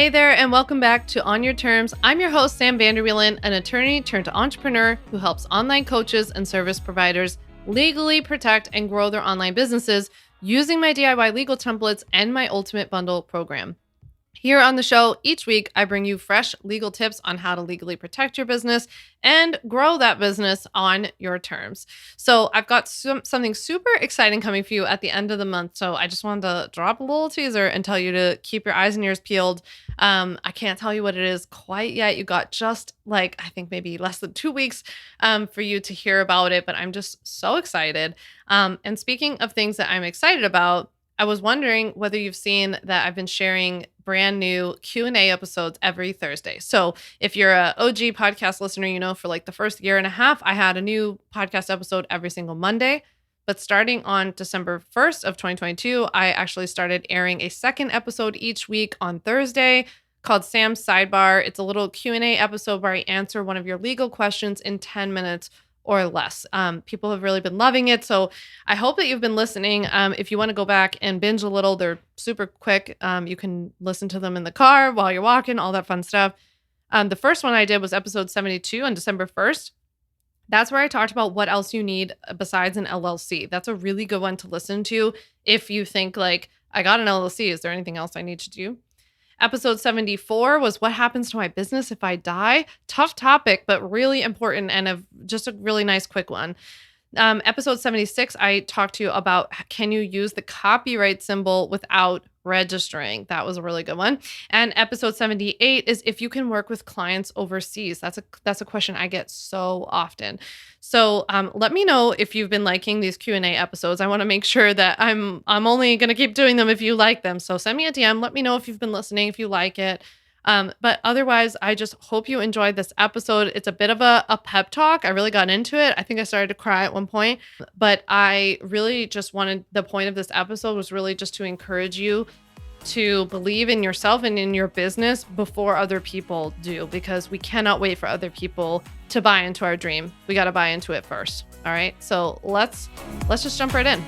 Hey there, and welcome back to On Your Terms. I'm your host, Sam Vander, an attorney turned entrepreneur who helps online coaches and service providers legally protect and grow their online businesses using my DIY legal templates and my Ultimate Bundle program. Here on the show, each week, I bring you fresh legal tips on how to legally protect your business and grow that business on your terms. So I've got something super exciting coming for you at the end of the month. So I just wanted to drop a little teaser and tell you to keep your eyes and ears peeled. I can't tell you what it is quite yet. You got just I think maybe less than 2 weeks for you to hear about it, but I'm just so excited. And speaking of things that I'm excited about, I was wondering whether you've seen that I've been sharing brand new Q&A episodes every Thursday. So if you're an OG podcast listener, you know, for like the first year and a half, I had a new podcast episode every single Monday. But starting on December 1st of 2022, I actually started airing a second episode each week on Thursday called Sam's Sidebar. It's a little Q&A episode where I answer one of your legal questions in 10 minutes or less. People have really been loving it. So I hope that you've been listening. If you want to go back and binge a little, they're super quick. You can listen to them in the car while you're walking, all that fun stuff. The first one I did was episode 72 on December 1st. That's where I talked about what else you need besides an LLC. That's a really good one to listen to if you think like, I got an LLC. Is there anything else I need to do? Episode 74 was what happens to my business if I die? Tough topic, but really important and just a really nice quick one. Episode 76, I talked to you about can you use the copyright symbol without registering? That was a really good one. And episode 78 is if you can work with clients overseas. That's a question I get so often. So let me know if you've been liking these Q&A episodes. I want to make sure that I'm only going to keep doing them if you like them. So send me a DM. Let me know if you've been listening, if you like it. But otherwise, I just hope you enjoyed this episode. It's a bit of a pep talk. I really got into it. I think I started to cry at one point, but I really just wanted, the point of this episode was really just to encourage you to believe in yourself and in your business before other people do, because we cannot wait for other people to buy into our dream. We got to buy into it first. All right. So let's just jump right in.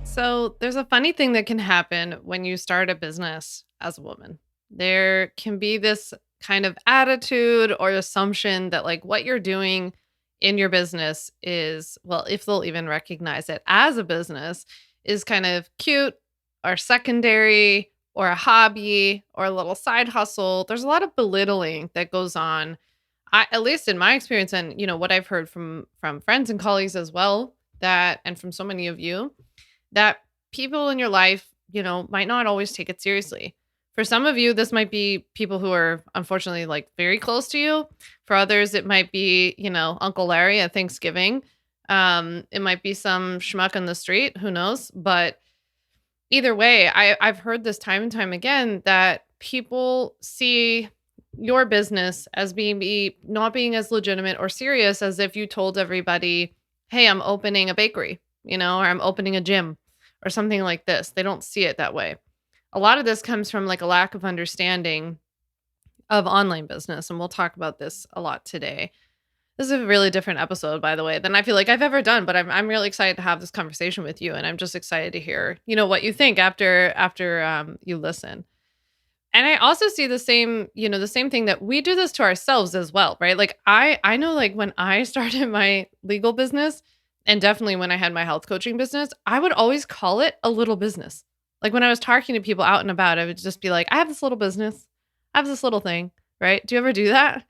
So there's a funny thing that can happen when you start a business as a woman. There can be this kind of attitude or assumption that like what you're doing in your business is, well, if they'll even recognize it as a business, is kind of cute or secondary or a hobby or a little side hustle. There's a lot of belittling that goes on, at least in my experience, and you know what I've heard from friends and colleagues as well, that and from so many of you, that people in your life, you know, might not always take it seriously. For some of you, this might be people who are unfortunately like very close to you. For others, it might be, you know, Uncle Larry at Thanksgiving. It might be some schmuck on the street, who knows? But either way, I've heard this time and time again that people see your business as not being as legitimate or serious as if you told everybody, hey, I'm opening a bakery, you know, or I'm opening a gym or something like this. They don't see it that way. A lot of this comes from like a lack of understanding of online business. And we'll talk about this a lot today. This is a really different episode, by the way, than I feel like I've ever done, but I'm really excited to have this conversation with you. And I'm just excited to hear, you know, what you think after you listen. And I also see the same thing that we do this to ourselves as well, right? Like I know like when I started my legal business, and definitely when I had my health coaching business, I would always call it a little business. Like when I was talking to people out and about, I would just be like, I have this little business. I have this little thing, right? Do you ever do that?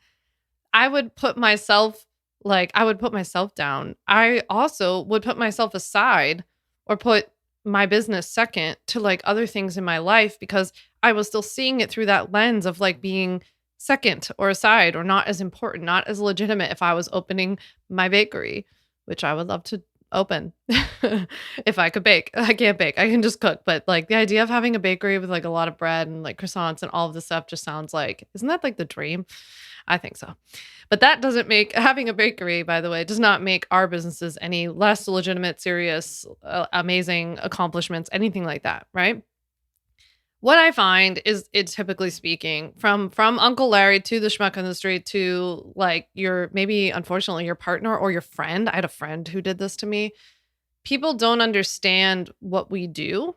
I would put myself down. I also would put myself aside or put my business second to like other things in my life because I was still seeing it through that lens of like being second or aside or not as important, not as legitimate if I was opening my bakery, which I would love to open if I could bake. I can't bake. I can just cook. But like the idea of having a bakery with like a lot of bread and like croissants and all of this stuff just sounds like, isn't that like the dream? I think so. But that doesn't make having a bakery, by the way, does not make our businesses any less legitimate, serious, amazing accomplishments, anything like that, right? What I find is, it's typically speaking from Uncle Larry to the schmuck on the street to like maybe unfortunately your partner or your friend. I had a friend who did this to me. People don't understand what we do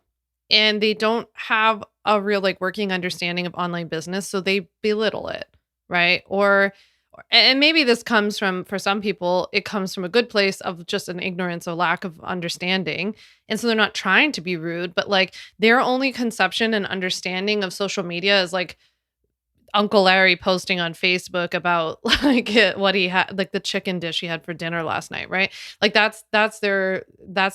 and they don't have a real like working understanding of online business, so they belittle it, right? And maybe this comes from, for some people, it comes from a good place of just an ignorance, a lack of understanding. And so they're not trying to be rude, but like their only conception and understanding of social media is like Uncle Larry posting on Facebook about like what he had, like the chicken dish he had for dinner last night, right? Like that's their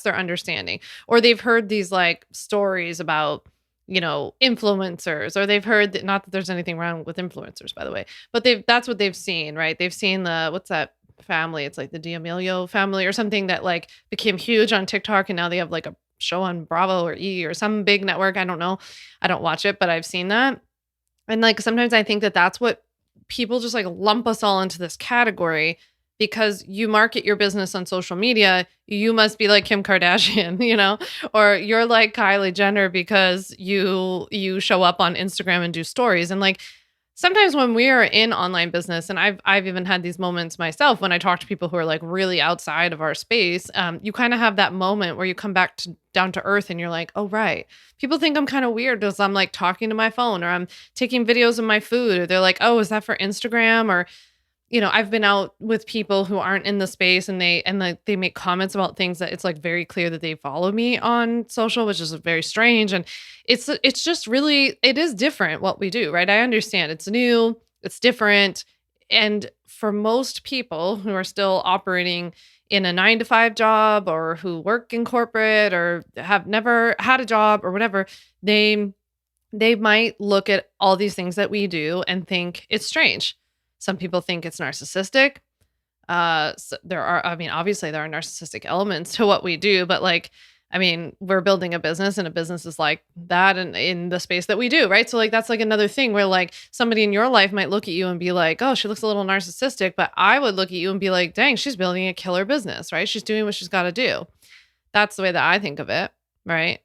understanding. Or they've heard these like stories about, influencers, or they've heard that, not that there's anything wrong with influencers, by the way, but that's what they've seen, right? They've seen what's that family? It's like the D'Amelio family or something that like became huge on TikTok, and now they have like a show on Bravo or E or some big network. I don't know. I don't watch it, but I've seen that. And like sometimes I think that that's what people just like lump us all into this category, because you market your business on social media, you must be like Kim Kardashian, or you're like Kylie Jenner because you show up on Instagram and do stories. And like sometimes when we are in online business, and I've even had these moments myself when I talk to people who are like really outside of our space, you kind of have that moment where you come back to down to earth and you're like, oh, right. People think I'm kind of weird because I'm like talking to my phone, or I'm taking videos of my food, or they're like, oh, is that for Instagram? Or, I've been out with people who aren't in the space, and they make comments about things that it's like very clear that they follow me on social, which is very strange. And it's just really, it is different what we do, right? I understand it's new, it's different. And for most people who are still operating in a 9 to 5 job, or who work in corporate, or have never had a job or whatever, they might look at all these things that we do and think it's strange. Some people think it's narcissistic. So obviously there are narcissistic elements to what we do, but like, we're building a business, and a business is like that, and in the space that we do, right? So like, that's like another thing where like somebody in your life might look at you and be like, oh, she looks a little narcissistic, but I would look at you and be like, dang, she's building a killer business, right? She's doing what she's got to do. That's the way that I think of it, right?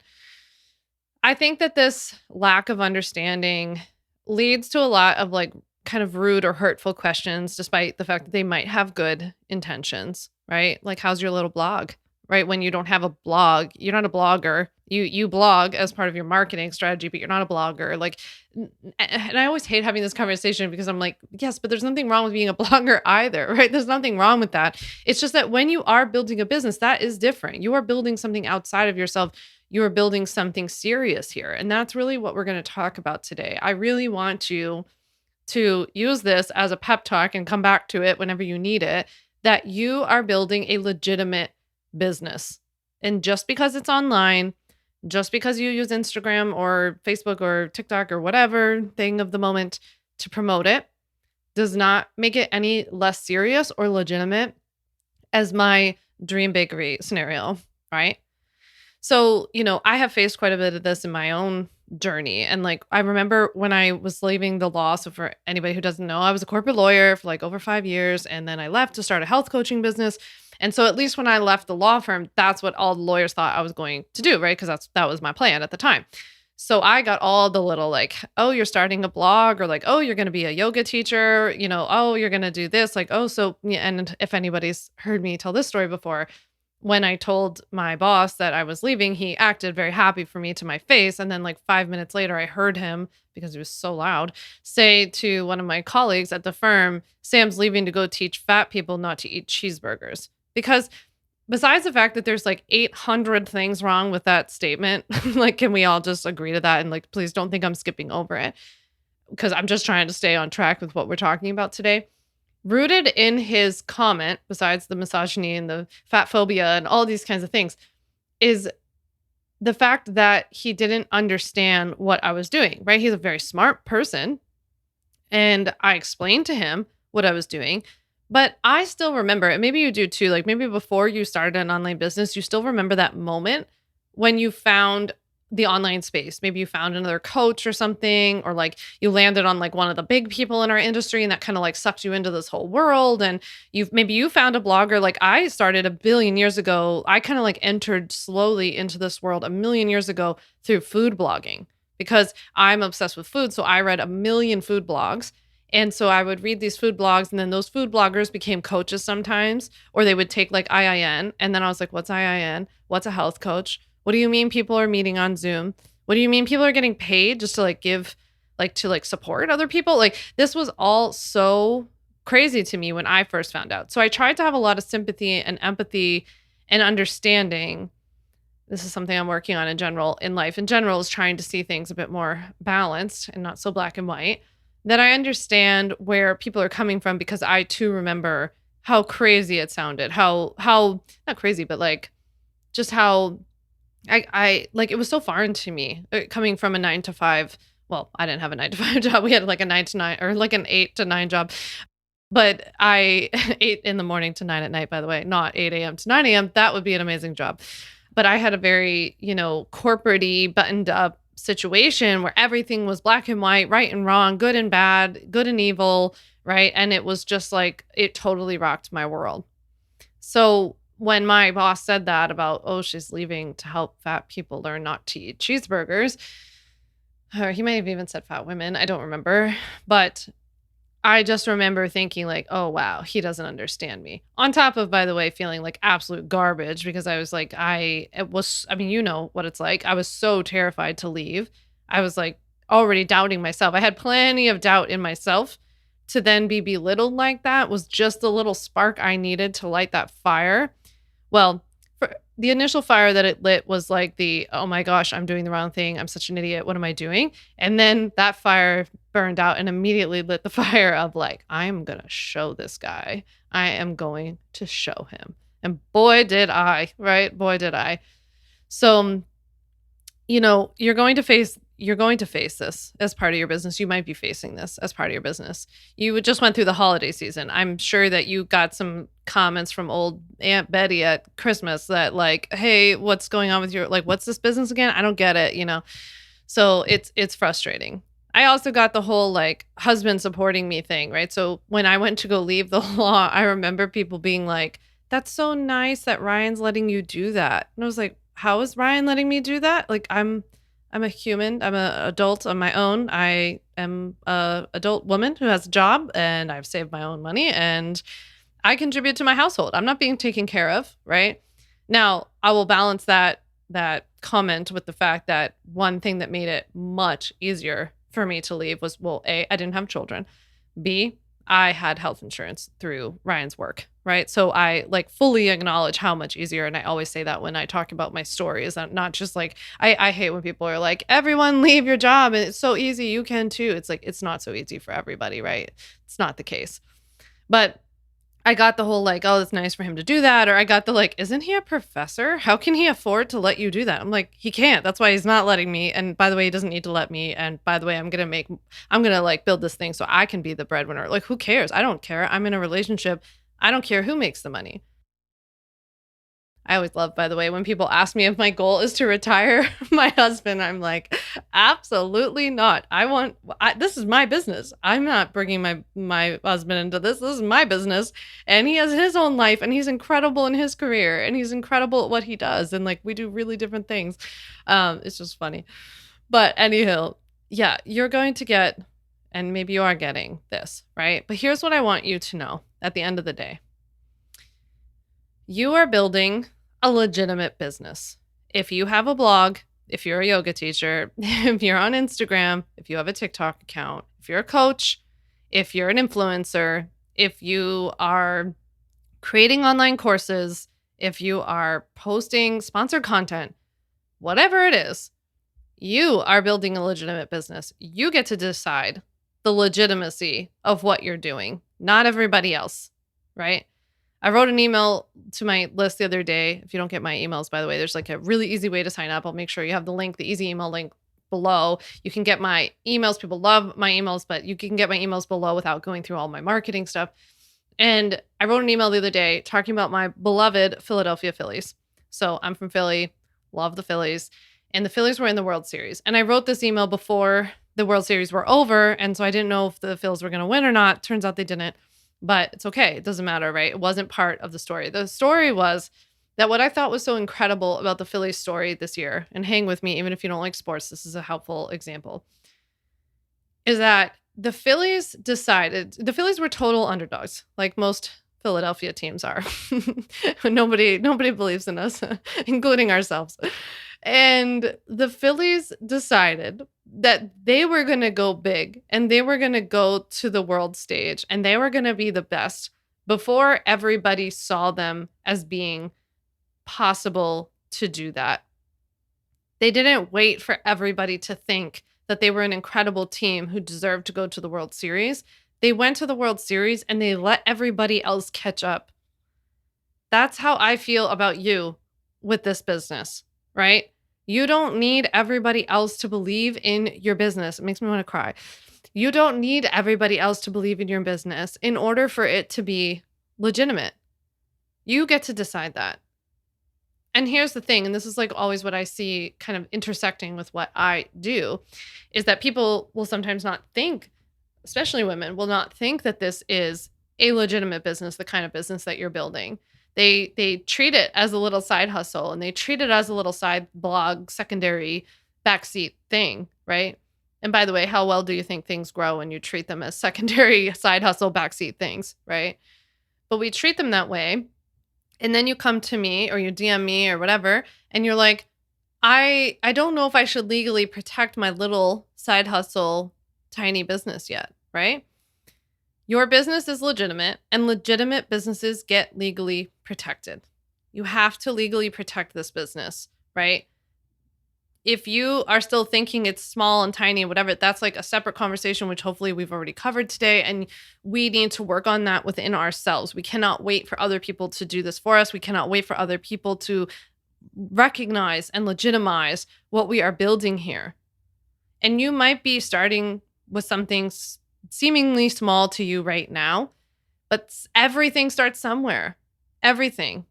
I think that this lack of understanding leads to a lot of like kind of rude or hurtful questions, despite the fact that they might have good intentions, right? Like, how's your little blog, right? When you don't have a blog, you're not a blogger. You blog as part of your marketing strategy, but you're not a blogger. Like, and I always hate having this conversation, because I'm like, yes, but there's nothing wrong with being a blogger either, right? There's nothing wrong with that. It's just that when you are building a business, that is different. You are building something outside of yourself. You are building something serious here. And that's really what we're going to talk about today. I really want you to use this as a pep talk and come back to it whenever you need it, that you are building a legitimate business. And just because it's online, just because you use Instagram or Facebook or TikTok or whatever thing of the moment to promote it, does not make it any less serious or legitimate as my dream bakery scenario, right? So, I have faced quite a bit of this in my own journey. And like, I remember when I was leaving the law. So for anybody who doesn't know, I was a corporate lawyer for like over 5 years. And then I left to start a health coaching business. And so at least when I left the law firm, that's what all the lawyers thought I was going to do, right? Because that was my plan at the time. So I got all the little like, oh, you're starting a blog, or like, oh, you're going to be a yoga teacher, oh, you're going to do this. Like, oh, so, yeah. And if anybody's heard me tell this story before, when I told my boss that I was leaving, he acted very happy for me to my face. And then like 5 minutes later, I heard him, because he was so loud, say to one of my colleagues at the firm, Sam's leaving to go teach fat people not to eat cheeseburgers. Because besides the fact that there's like 800 things wrong with that statement, like, can we all just agree to that? And like, please don't think I'm skipping over it, because I'm just trying to stay on track with what we're talking about today. Rooted in his comment, besides the misogyny and the fat phobia and all these kinds of things, is the fact that he didn't understand what I was doing, right? He's a very smart person. And I explained to him what I was doing. But I still remember, and maybe you do too, like maybe before you started an online business, you still remember that moment when you found the online space. Maybe you found another coach or something, or like you landed on like one of the big people in our industry, and that kind of like sucked you into this whole world. And maybe you found a blogger. Like I started a billion years ago. I kind of like entered slowly into this world a million years ago through food blogging, because I'm obsessed with food. So I read a million food blogs. And so I would read these food blogs, and then those food bloggers became coaches sometimes, or they would take like IIN. And then I was like, what's IIN? What's a health coach? What do you mean people are meeting on Zoom? What do you mean people are getting paid just to like give, like to like support other people? Like this was all so crazy to me when I first found out. So I tried to have a lot of sympathy and empathy and understanding. This is something I'm working on in general in life. In general, is trying to see things a bit more balanced and not so black and white. That I understand where people are coming from because I too remember how crazy it sounded. How not crazy, but like just how I like it was so foreign to me coming from a 9 to 5. Well, I didn't have a 9 to 5 job. We had like a 9 to 9 or like an 8 to 9 job. But I 8 in the morning to 9 at night, by the way, not 8 a.m. to 9 a.m. That would be an amazing job. But I had a very, corporate-y, buttoned up situation where everything was black and white, right and wrong, good and bad, good and evil, right? And it was just like, it totally rocked my world. So when my boss said that about, oh, she's leaving to help fat people learn not to eat cheeseburgers, or he might have even said fat women, I don't remember. But I just remember thinking like, oh, wow, he doesn't understand me. On top of, by the way, feeling like absolute garbage because I was like, you know what it's like. I was so terrified to leave. I was like already doubting myself. I had plenty of doubt in myself. To then be belittled like that was just the little spark I needed to light that fire. Well, for the initial fire that it lit was like oh my gosh, I'm doing the wrong thing. I'm such an idiot. What am I doing? And then that fire burned out and immediately lit the fire of like, I'm going to show this guy. I am going to show him. And boy, did I, right? Boy, did I. So, you're going to face this as part of your business. You might be facing this as part of your business. You just went through the holiday season. I'm sure that you got some comments from old Aunt Betty at Christmas that like, hey, what's going on with what's this business again? I don't get it, So it's frustrating. I also got the whole like husband supporting me thing, right? So when I went to go leave the law, I remember people being like, that's so nice that Ryan's letting you do that. And I was like, how is Ryan letting me do that? Like I'm a human. I'm an adult on my own. I am a adult woman who has a job and I've saved my own money and I contribute to my household. I'm not being taken care of, right? Now, I will balance that comment with the fact that one thing that made it much easier for me to leave was, well, A, I didn't have children. B, I had health insurance through Ryan's work, right? So I like fully acknowledge how much easier. And I always say that when I talk about my story is that not just like, I hate when people are like, everyone leave your job and it's so easy. You can too. It's like, it's not so easy for everybody, right? It's not the case. But I got the whole like, oh, it's nice for him to do that. Or I got the like, isn't he a professor? How can he afford to let you do that? I'm like, he can't. That's why he's not letting me. And by the way, he doesn't need to let me. And by the way, I'm going to like build this thing so I can be the breadwinner. Like, who cares? I don't care. I'm in a relationship. I don't care who makes the money. I always love, by the way, when people ask me if my goal is to retire my husband, I'm like, absolutely not. This is my business. I'm not bringing my husband into this. This is my business. And he has his own life and he's incredible in his career and he's incredible at what he does. And like, we do really different things. It's just funny. But anyhow, yeah, you're going to get, and maybe you are getting this, right? But here's what I want you to know at the end of the day. You are building a legitimate business. If you have a blog, if you're a yoga teacher, if you're on Instagram, if you have a TikTok account, if you're a coach, if you're an influencer, if you are creating online courses, if you are posting sponsored content, whatever it is, you are building a legitimate business. You get to decide the legitimacy of what you're doing, not everybody else, right? I wrote an email to my list the other day. If you don't get my emails, by the way, there's like a really easy way to sign up. I'll make sure you have the link, the easy email link below. You can get my emails. People love my emails, but you can get my emails below without going through all my marketing stuff. And I wrote an email the other day talking about my beloved Philadelphia Phillies. So I'm from Philly, love the Phillies. And the Phillies were in the World Series. And I wrote this email before the World Series were over. And so I didn't know if the Phils were going to win or not. Turns out they didn't. But it's okay. It doesn't matter, right? It wasn't part of the story. The story was that what I thought was so incredible about the Phillies story this year, and hang with me, even if you don't like sports, this is a helpful example, is that the Phillies were total underdogs, like most Philadelphia teams are. Nobody believes in us, including ourselves. And the Phillies decided that they were going to go big and they were going to go to the world stage and they were going to be the best before everybody saw them as being possible to do that. They didn't wait for everybody to think that they were an incredible team who deserved to go to the World Series. They went to the World Series and they let everybody else catch up. That's how I feel about you with this business, right? You don't need everybody else to believe in your business. It makes me want to cry. You don't need everybody else to believe in your business in order for it to be legitimate. You get to decide that. And here's the thing, and this is like always what I see kind of intersecting with what I do, is that people will sometimes not think, especially women, will not think that this is a legitimate business, the kind of business that you're building. They treat it as a little side hustle and they treat it as a little side blog, secondary backseat thing, right? And by the way, how well do you think things grow when you treat them as secondary side hustle backseat things, right? But we treat them that way. And then you come to me or you DM me or whatever, and you're like, I don't know if I should legally protect my little side hustle tiny business yet, right? Your business is legitimate and legitimate businesses get legally protected. You have to legally protect this business, right? If you are still thinking it's small and tiny, whatever, that's like a separate conversation, which hopefully we've already covered today. And we need to work on that within ourselves. We cannot wait for other people to do this for us. We cannot wait for other people to recognize and legitimize what we are building here. And you might be starting with something seemingly small to you right now, but everything starts somewhere. Everything.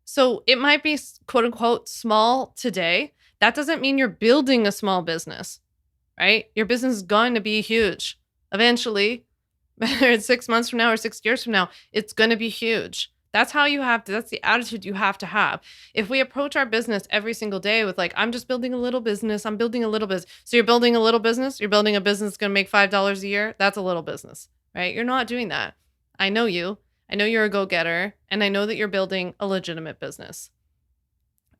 So it might be quote unquote small today. That doesn't mean you're building a small business, right? Your business is going to be huge. Eventually, whether it's 6 months from now or 6 years from now, it's going to be huge. That's how you have to, that's the attitude you have to have. If we approach our business every single day with like, I'm just building a little business, I'm building a little business. So you're building a little business, you're building a business that's going to make $5 a year. That's a little business, right? You're not doing that. I know you. I know you're a go-getter, and I know that you're building a legitimate business.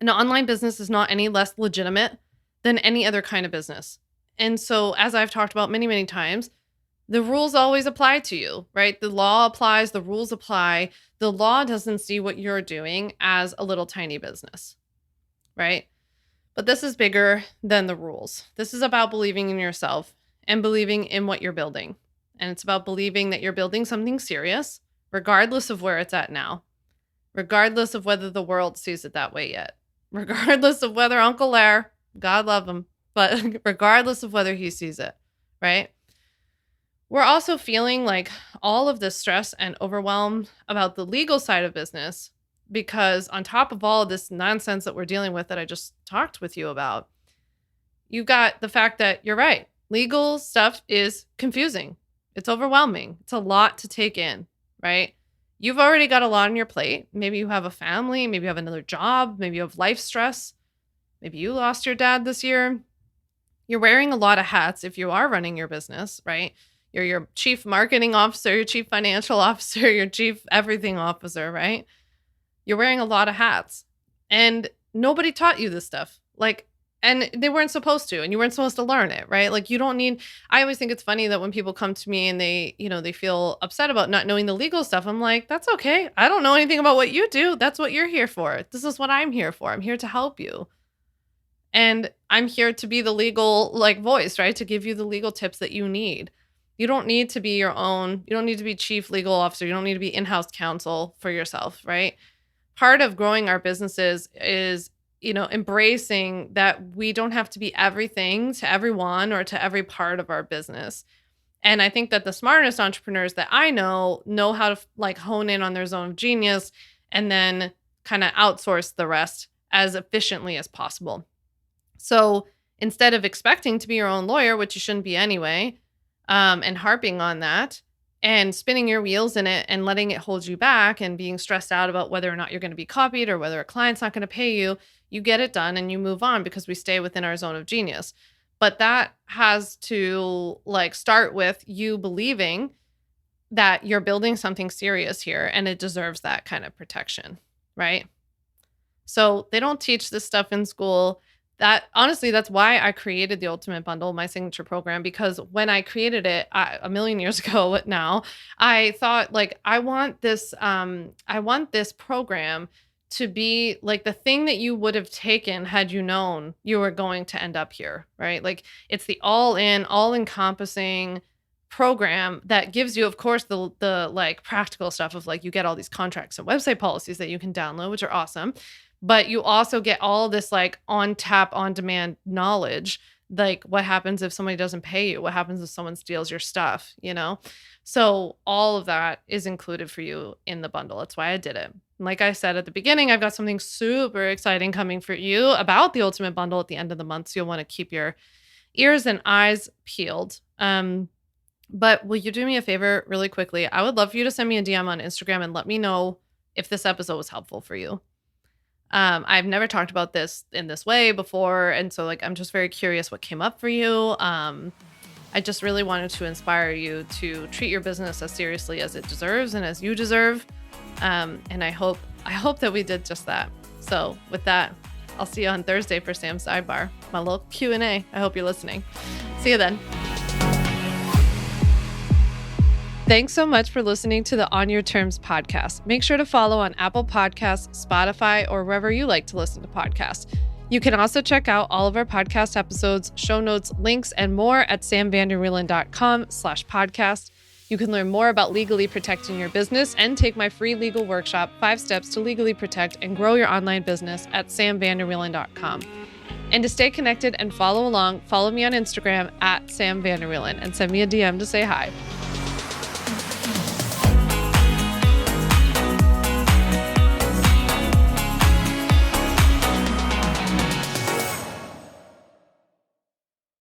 An online business is not any less legitimate than any other kind of business. And so, as I've talked about many, many times, the rules always apply to you, right? The law applies, the rules apply. The law doesn't see what you're doing as a little tiny business, right? But this is bigger than the rules. This is about believing in yourself and believing in what you're building. And it's about believing that you're building something serious, regardless of where it's at now, regardless of whether the world sees it that way yet, regardless of whether Uncle Lair, God love him, but regardless of whether he sees it, right? We're also feeling like all of this stress and overwhelm about the legal side of business because on top of all of this nonsense that we're dealing with that I just talked with you about, you've got the fact that you're right. Legal stuff is confusing. It's overwhelming. It's a lot to take in, right? You've already got a lot on your plate. Maybe you have a family. Maybe you have another job. Maybe you have life stress. Maybe you lost your dad this year. You're wearing a lot of hats if you are running your business, right? You're your chief marketing officer, your chief financial officer, your chief everything officer, right? You're wearing a lot of hats. And nobody taught you this stuff. And they weren't supposed to, and you weren't supposed to learn it, right? Like you don't need, I always think it's funny that when people come to me and they feel upset about not knowing the legal stuff, I'm like, that's okay. I don't know anything about what you do. That's what you're here for. This is what I'm here for. I'm here to help you. And I'm here to be the legal voice, right? To give you the legal tips that you need. You don't need to be your own, you don't need to be chief legal officer. You don't need to be in-house counsel for yourself, right? Part of growing our businesses is embracing that we don't have to be everything to everyone or to every part of our business. And I think that the smartest entrepreneurs that I know how to hone in on their zone of genius and then kind of outsource the rest as efficiently as possible. So instead of expecting to be your own lawyer, which you shouldn't be anyway, and harping on that and spinning your wheels in it and letting it hold you back and being stressed out about whether or not you're going to be copied or whether a client's not going to pay you, you get it done and you move on because we stay within our zone of genius. But that has to start with you believing that you're building something serious here and it deserves that kind of protection, right? So they don't teach this stuff in school. That honestly, that's why I created the Ultimate Bundle, my signature program, because when I created it a million years ago now, I thought like, I want this program to be like the thing that you would have taken had you known you were going to end up here, right? Like it's the all encompassing program that gives you, of course, the like practical stuff of like you get all these contracts and website policies that you can download, which are awesome. But you also get all this like on tap, on demand knowledge. Like what happens if somebody doesn't pay you? What happens if someone steals your stuff, you know? So all of that is included for you in the bundle. That's why I did it. Like I said at the beginning, I've got something super exciting coming for you about the Ultimate Bundle at the end of the month. So you'll want to keep your ears and eyes peeled. But will you do me a favor really quickly? I would love for you to send me a DM on Instagram and let me know if this episode was helpful for you. I've never talked about this in this way before. And so like, I'm just very curious what came up for you. I just really wanted to inspire you to treat your business as seriously as it deserves and as you deserve. And I hope that we did just that. So with that, I'll see you on Thursday for Sam's Sidebar, my little Q&A. I hope you're listening. See you then. Thanks so much for listening to the On Your Terms podcast. Make sure to follow on Apple Podcasts, Spotify, or wherever you like to listen to podcasts. You can also check out all of our podcast episodes, show notes, links, and more at samvanderwielen.com/podcast. You can learn more about legally protecting your business and take my free legal workshop, 5 Steps to Legally Protect and Grow Your Online Business at samvanderwielen.com. And to stay connected and follow along, follow me on Instagram at samvanderwielen and send me a DM to say hi.